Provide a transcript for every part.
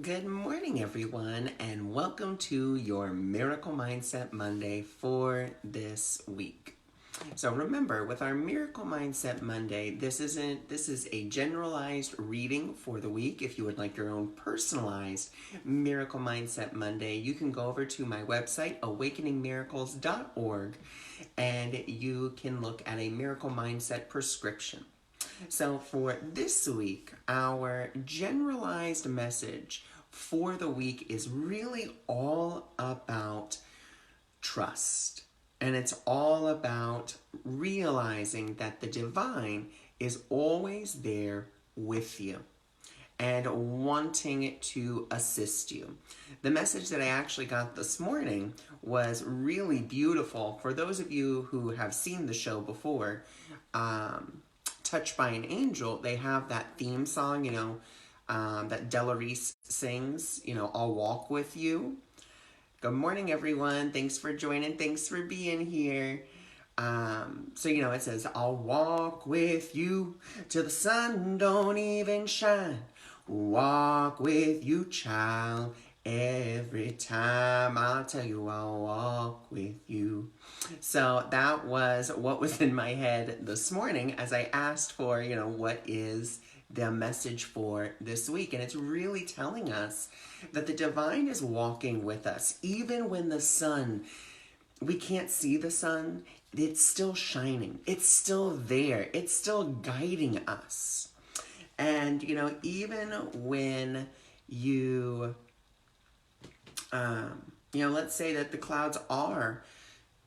Good morning, everyone, and welcome to your Miracle Mindset Monday for this week. So remember, with our Miracle Mindset Monday, this is a generalized reading for the week. If you would like your own personalized Miracle Mindset Monday, you can go over to my website, awakeningmiracles.org, and you can look at a Miracle Mindset prescription. So for this week, our generalized message for the week is really all about trust. And it's all about realizing that the divine is always there with you and wanting to assist you. The message that I actually got this morning was really beautiful. For those of you who have seen the show before, Touched by an Angel, they have that theme song, that Della Reese sings, I'll walk with you. Good morning, everyone. Thanks for joining. Thanks for being here. It says, I'll walk with you till the sun don't even shine. Walk with you, child. Every time I'll tell you I'll walk with you. So that was what was in my head this morning as I asked for, what is the message for this week. And it's really telling us that the divine is walking with us. Even when the sun, we can't see the sun, it's still shining. It's still there. It's still guiding us. And, even when you... let's say that the clouds are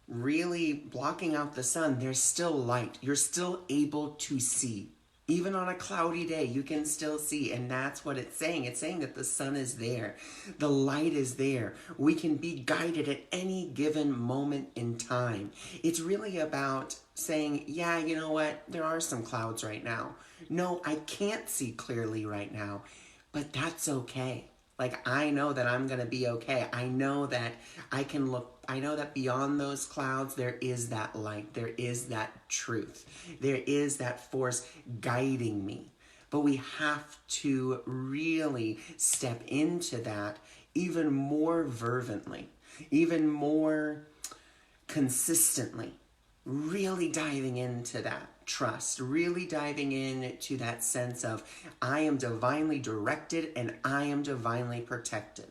really blocking out the sun, there's still light. You're still able to see. Even on a cloudy day, you can still see. And that's what it's saying. It's saying that the sun is there. The light is there. We can be guided at any given moment in time. It's really about saying, yeah, you know what? There are some clouds right now. No, I can't see clearly right now, but that's okay. Like, I know that I'm going to be okay. I know that I can look, I know that beyond those clouds, there is that light. There is that truth. There is that force guiding me. But we have to really step into that even more fervently, even more consistently, really diving into that trust, really diving into that sense of I am divinely directed and I am divinely protected.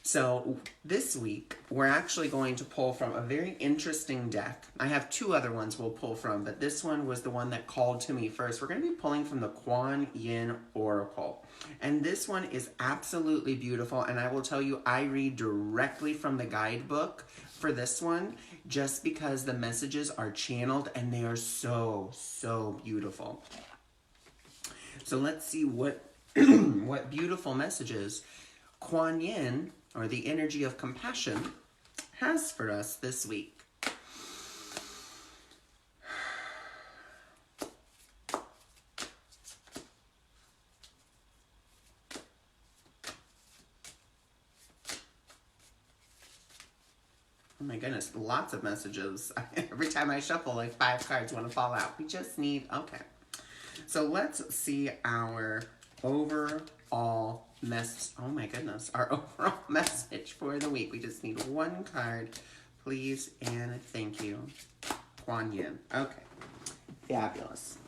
So this week, we're actually going to pull from a very interesting deck. I have two other ones we'll pull from, but this one was the one that called to me first. We're going to be pulling from the Kuan Yin Oracle. And this one is absolutely beautiful. And I will tell you, I read directly from the guidebook for this one, just because the messages are channeled and they are so, so beautiful. So let's see what what beautiful messages Kuan Yin, or the energy of compassion, has for us this week. Oh my goodness, lots of messages. Every time I shuffle, like 5 cards want to fall out. We just need, okay. So let's see our overall oh my goodness, our overall message for the week. We just need one card, please and thank you. Kuan Yin. Okay, fabulous.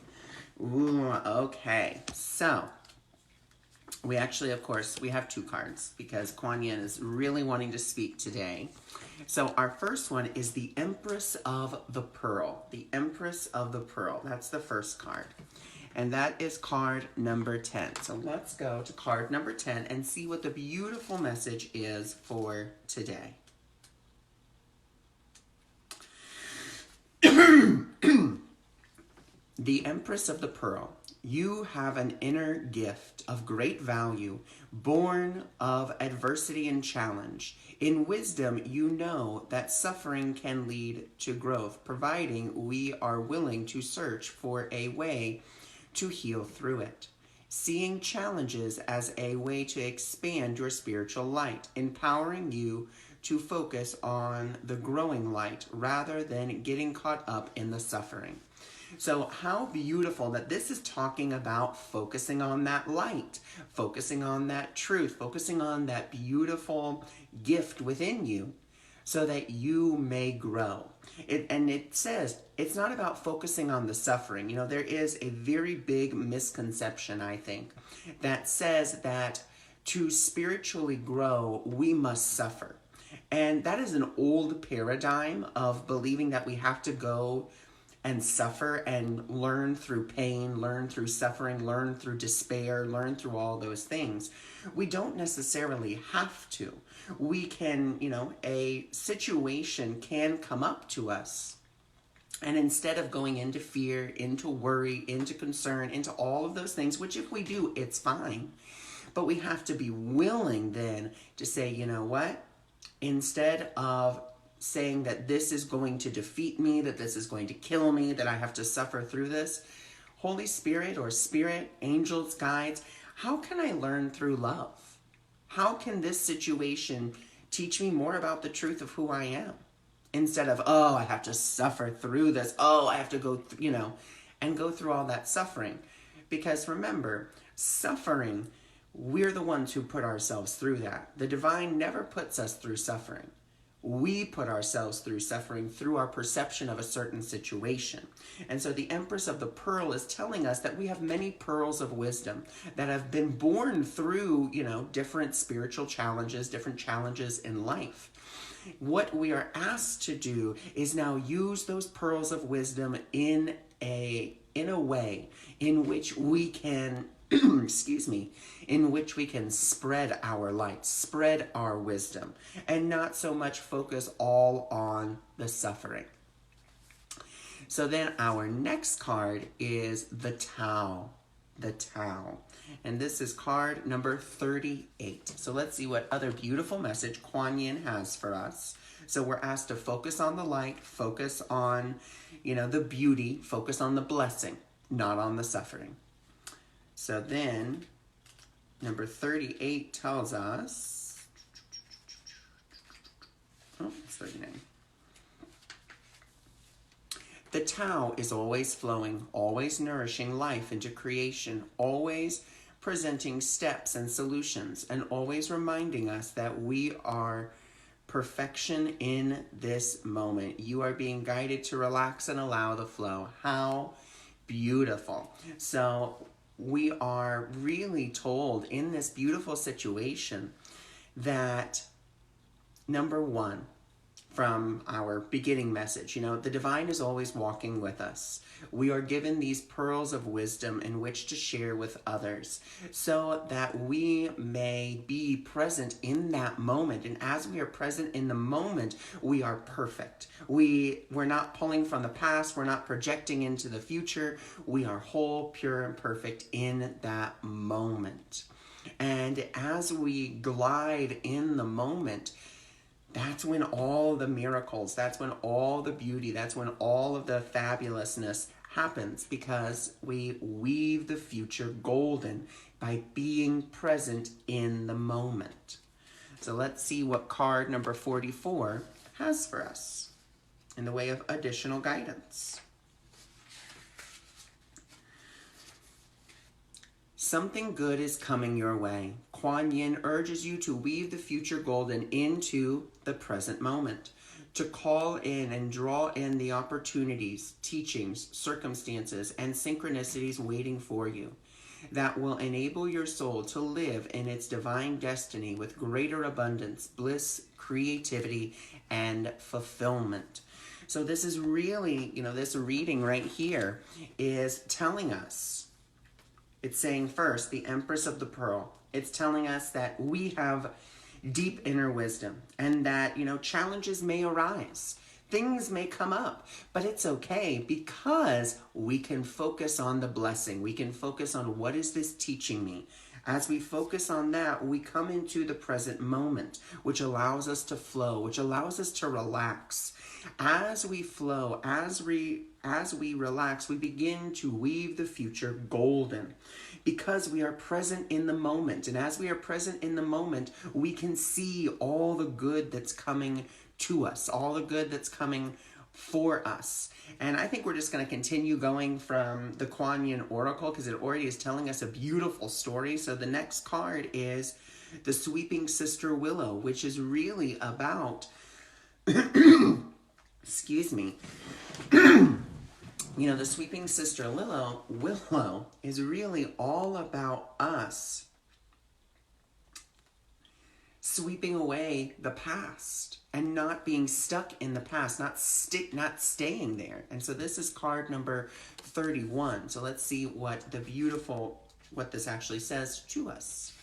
Ooh, okay, so we actually, of course, we have 2 cards because Kuan Yin is really wanting to speak today. So our first one is the Empress of the Pearl. The Empress of the Pearl. That's the first card. And that is card number 10. So let's go to card number 10 and see what the beautiful message is for today. The Empress of the Pearl. You have an inner gift of great value, born of adversity and challenge. In wisdom, you know that suffering can lead to growth, providing we are willing to search for a way to heal through it. Seeing challenges as a way to expand your spiritual light, empowering you to focus on the growing light rather than getting caught up in the suffering. So how beautiful that this is talking about focusing on that light, focusing on that truth, focusing on that beautiful gift within you so that you may grow. And it says it's not about focusing on the suffering. You know, there is a very big misconception, I think, that says that to spiritually grow, we must suffer. And that is an old paradigm of believing that we have to go and suffer and learn through pain, learn through suffering, learn through despair, learn through all those things. We don't necessarily have to. We can, a situation can come up to us. And instead of going into fear, into worry, into concern, into all of those things, which if we do, it's fine. But we have to be willing then to say, you know what? Instead of saying that this is going to defeat me, that this is going to kill me, that I have to suffer through this, Holy Spirit or Spirit, angels, guides, how can I learn through love? How can this situation teach me more about the truth of who I am? Instead of, oh, I have to suffer through this. Oh, I have to go, and go through all that suffering. Because remember, suffering, we're the ones who put ourselves through that. The divine never puts us through suffering. We put ourselves through suffering through our perception of a certain situation. And so the Empress of the Pearl is telling us that we have many pearls of wisdom that have been born through, different spiritual challenges, different challenges in life. What we are asked to do is now use those pearls of wisdom in a way in which we can in which we can spread our light, spread our wisdom, and not so much focus all on the suffering. So then our next card is the Tao. The Tao. And this is card number 38. So let's see what other beautiful message Kuan Yin has for us. So we're asked to focus on the light, focus on, the beauty, focus on the blessing, not on the suffering. So then, number 38 tells us, it's 39. The Tao is always flowing, always nourishing life into creation, always presenting steps and solutions, and always reminding us that we are perfection in this moment. You are being guided to relax and allow the flow. How beautiful. So we are really told in this beautiful situation that, number one, from our beginning message, the divine is always walking with us. We are given these pearls of wisdom in which to share with others so that we may be present in that moment. And as we are present in the moment, we are perfect. We're not pulling from the past. We're not projecting into the future. We are whole, pure, and perfect in that moment. And as we glide in the moment, that's when all the miracles, that's when all the beauty, that's when all of the fabulousness happens, because we weave the future golden by being present in the moment. So let's see what card number 44 has for us in the way of additional guidance. Something good is coming your way. Kuan Yin urges you to weave the future golden into the present moment, to call in and draw in the opportunities, teachings, circumstances, and synchronicities waiting for you that will enable your soul to live in its divine destiny with greater abundance, bliss, creativity, and fulfillment. So this is really, this reading right here is telling us, it's saying first, the Empress of the Pearl. It's telling us that we have deep inner wisdom and that, challenges may arise. Things may come up, but it's okay because we can focus on the blessing. We can focus on what is this teaching me. As we focus on that, we come into the present moment, which allows us to flow, which allows us to relax. As we flow, as we relax, we begin to weave the future golden because we are present in the moment. And as we are present in the moment, we can see all the good that's coming to us, all the good that's coming for us. And I think we're just going to continue going from the Kuan Yin Oracle because it already is telling us a beautiful story. So the next card is the Sweeping Sister Willow, which is really about, excuse me, you know, the Sweeping Sister Willow is really all about us sweeping away the past and not being stuck in the past, not staying there. And so this is card number 31. So let's see what this actually says to us.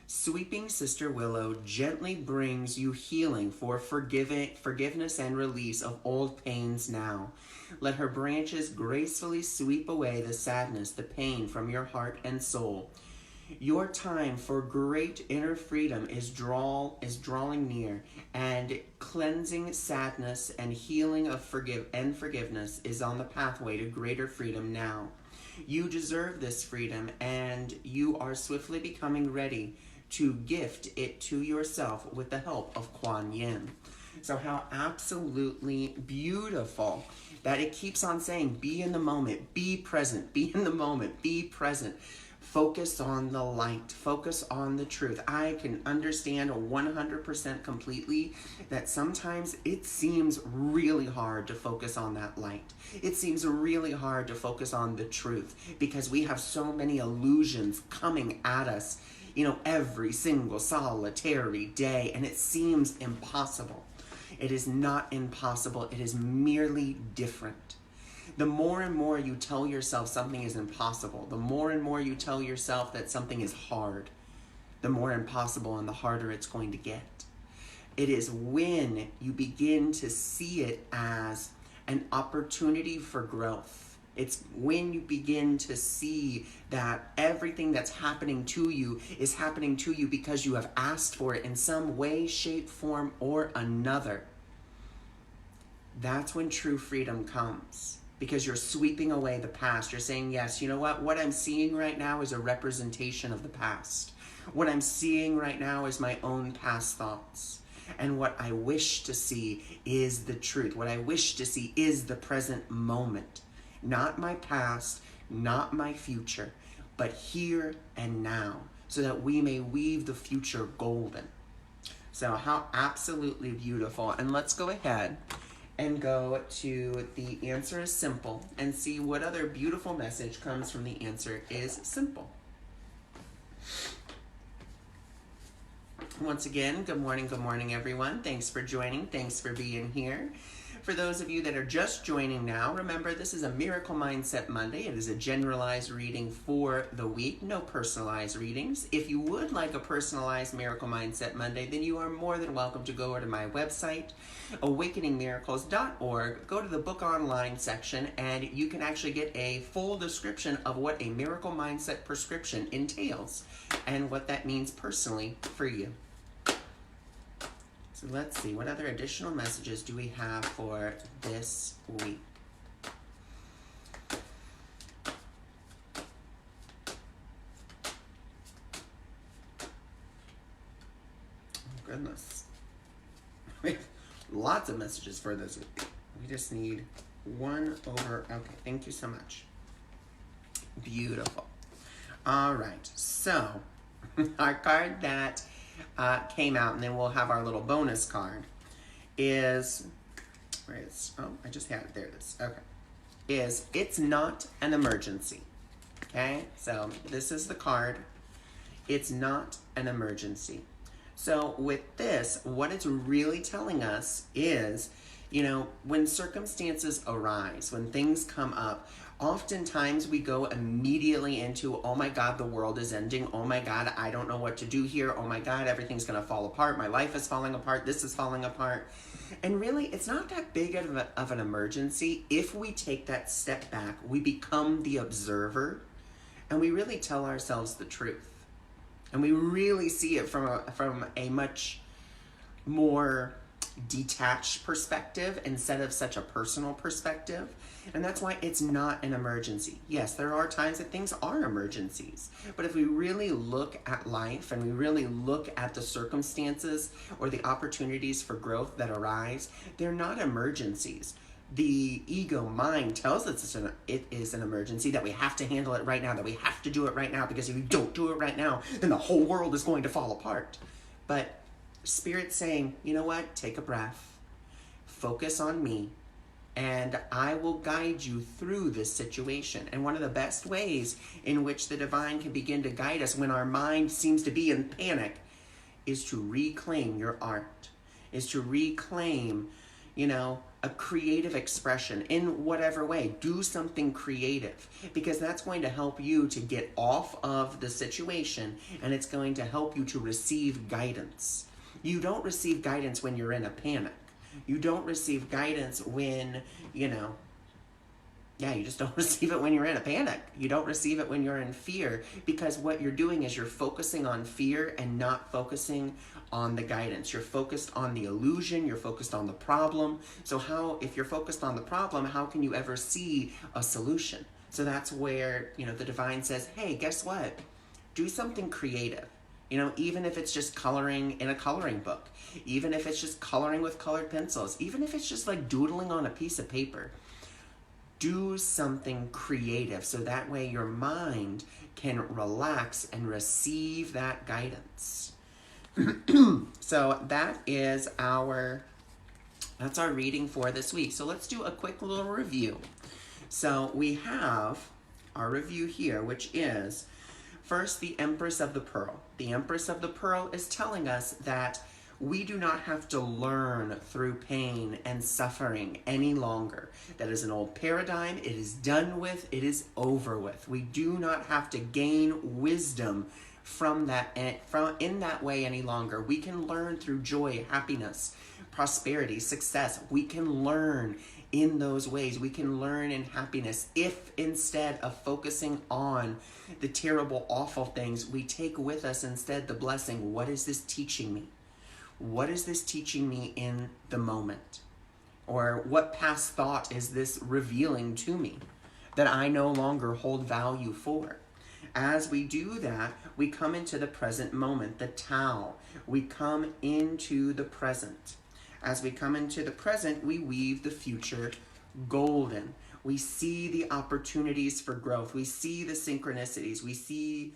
Sweeping Sister Willow gently brings you healing for forgiveness and release of old pains now. Let her branches gracefully sweep away the sadness, the pain from your heart and soul. Your time for great inner freedom is drawing near, and cleansing sadness and healing of forgiveness is on the pathway to greater freedom now. You deserve this freedom, and you are swiftly becoming ready to gift it to yourself with the help of Kuan Yin. So how absolutely beautiful that it keeps on saying, be in the moment, be present, be in the moment, be present. Focus on the light, focus on the truth. I can understand 100% completely that sometimes it seems really hard to focus on that light. It seems really hard to focus on the truth because we have so many illusions coming at us, you know, every single solitary day, and it seems impossible. It is not impossible. It is merely different. The more and more you tell yourself something is impossible, the more and more you tell yourself that something is hard, the more impossible and the harder it's going to get. It is when you begin to see it as an opportunity for growth. It's when you begin to see that everything that's happening to you is happening to you because you have asked for it in some way, shape, form, or another. That's when true freedom comes. Because you're sweeping away the past. You're saying, yes, you know what I'm seeing right now is a representation of the past. What I'm seeing right now is my own past thoughts. And what I wish to see is the truth. What I wish to see is the present moment. Not my past, not my future, but here and now, so that we may weave the future golden. So how absolutely beautiful. And let's go ahead and go to the answer is simple and see what other beautiful message comes from the answer is simple. Once again, good morning everyone. Thanks for joining. Thanks for being here. For those of you that are just joining now, remember this is a Miracle Mindset Monday. It is a generalized reading for the week, no personalized readings. If you would like a personalized Miracle Mindset Monday, then you are more than welcome to go over to my website, awakeningmiracles.org, go to the book online section, and you can actually get a full description of what a Miracle Mindset prescription entails and what that means personally for you. So let's see, what other additional messages do we have for this week? Oh, goodness. We have lots of messages for this week. We just need one over. Okay, thank you so much. Beautiful. All right, so our card that came out, and then we'll have our little bonus card, is, where is, oh, I just had it, there it is, okay, is It's Not an Emergency, okay? So this is the card, It's Not an Emergency. So with this, what it's really telling us is, you know, when circumstances arise, when things come up, oftentimes we go immediately into, oh my God, the world is ending. Oh my God, I don't know what to do here. Oh my God, everything's going to fall apart. My life is falling apart. This is falling apart. And really, it's not that big of an emergency. If we take that step back, we become the observer, and we really tell ourselves the truth. And we really see it from a much more detached perspective instead of such a personal perspective. And that's why it's not an emergency. Yes, there are times that things are emergencies. But if we really look at life and we really look at the circumstances or the opportunities for growth that arise, they're not emergencies. The ego mind tells us it is an emergency, that we have to handle it right now, that we have to do it right now, because if you don't do it right now, then the whole world is going to fall apart. But Spirit's saying, you know what? Take a breath. Focus on me. And I will guide you through this situation. And one of the best ways in which the divine can begin to guide us when our mind seems to be in panic is to reclaim your art, is to reclaim, a creative expression in whatever way. Do something creative, because that's going to help you to get off of the situation, and it's going to help you to receive guidance. You don't receive guidance when you're in a panic. You don't receive guidance when, you just don't receive it when you're in a panic. You don't receive it when you're in fear, because what you're doing is you're focusing on fear and not focusing on the guidance. You're focused on the illusion. You're focused on the problem. So if you're focused on the problem, how can you ever see a solution? So that's where, the divine says, hey, guess what? Do something creative. Even if it's just coloring in a coloring book, even if it's just coloring with colored pencils, even if it's just like doodling on a piece of paper, do something creative so that way your mind can relax and receive that guidance. So that's our reading for this week. So let's do a quick little review. So we have our review here, which is first, the Empress of the Pearl. The Empress of the Pearl is telling us that we do not have to learn through pain and suffering any longer. That is an old paradigm. It is done with. It is over with. We do not have to gain wisdom from in that way any longer. We can learn through joy, happiness, prosperity, success. We can learn in those ways. We can learn in happiness if instead of focusing on the terrible, awful things, we take with us instead the blessing. What is this teaching me? What is this teaching me in the moment? Or what past thought is this revealing to me that I no longer hold value for? As we do that, we come into the present moment, the Tao. We come into the present. As we come into the present, we weave the future golden. We see the opportunities for growth. We see the synchronicities. We see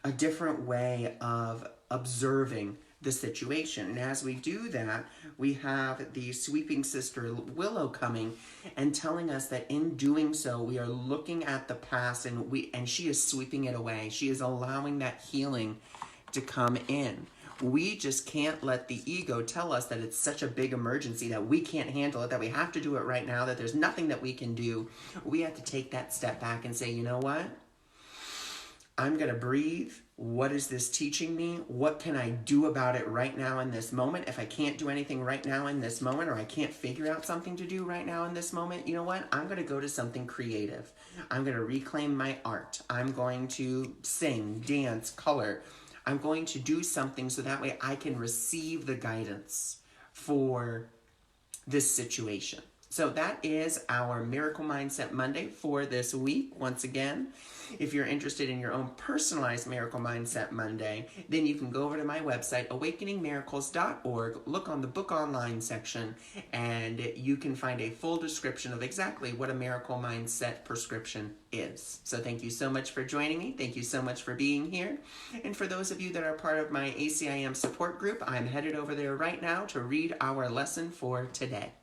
a different way of observing the situation. And as we do that, we have the sweeping sister Willow coming and telling us that in doing so, we are looking at the past and she is sweeping it away. She is allowing that healing to come in. We just can't let the ego tell us that it's such a big emergency, that we can't handle it, that we have to do it right now, that there's nothing that we can do. We have to take that step back and say, you know what? I'm going to breathe. What is this teaching me? What can I do about it right now in this moment? If I can't do anything right now in this moment, or I can't figure out something to do right now in this moment, you know what? I'm going to go to something creative. I'm going to reclaim my art. I'm going to sing, dance, color. I'm going to do something so that way I can receive the guidance for this situation. So that is our Miracle Mindset Monday for this week. Once again, if you're interested in your own personalized Miracle Mindset Monday, then you can go over to my website, awakeningmiracles.org, look on the book online section, and you can find a full description of exactly what a Miracle Mindset prescription is. So thank you so much for joining me. Thank you so much for being here. And for those of you that are part of my ACIM support group, I'm headed over there right now to read our lesson for today.